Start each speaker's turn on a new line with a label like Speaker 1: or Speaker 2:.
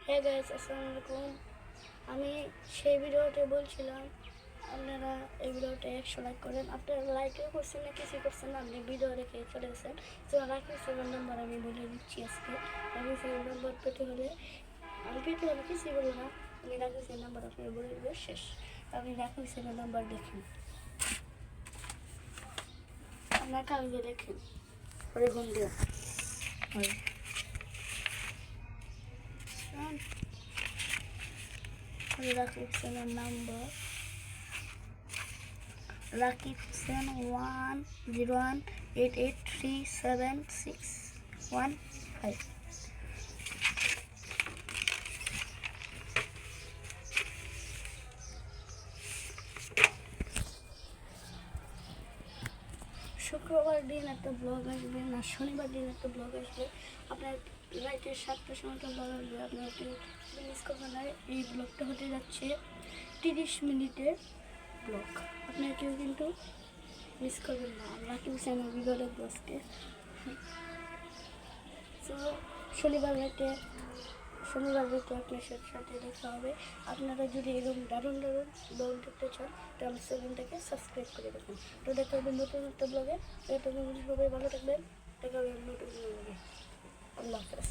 Speaker 1: হ্যাঁ গাইস, আসসালামু আলাইকুম। আমি সেই ভিডিওতে বলছিলাম আপনারা এই ভিডিওতে 100 লাইক করেন। আপনারা লাইকও করছেন না, কিছু করছেন না, আপনি ভিডিও রেখে চলে গেছেন। তো রাকিব সেভেন নাম্বার আমি বলে দিচ্ছি আজকে। রাকিব সেভেন নাম্বার পেতে হলে কিছুই বলবো না, আমি রাকিব সেভেন নাম্বার আপনার বলে দেবো, শেষ। আপনি রাকিব সেভেন নাম্বার দেখেন, আপনার কাগজে লেখেন, পরে ঘুম দেওয়া Rakib seven number, Rakib seven 10188376115। শুক্রবার দিন একটা ব্লগ আসবে, না শনিবার দিন একটা ব্লগ আসবে। আপনার রাইতে 7টার সময় একটা ব্লগ আসবে, আপনার মিস করবেন না। এই ব্লগটা হতে যাচ্ছে 30 মিনিটের ব্লগ, আপনার কেউ কিন্তু মিস করবেন না। রাকিব চ্যানেল ভিডিও দেখবো আজকে। তো শনিবার রাতে আপনার সাথে দেখা হবে। আপনারা যদি এরকম দারুণ ব্লগ দেখতে চান তাহলে চ্যানেলটাকে সাবস্ক্রাইব করে রাখুন। তো দেখা হবে নতুন একটা ব্লগে। সবাই ভালো থাকবেন, দেখা হবে নতুন ব্লগে। আল্লাহ হাফেজ।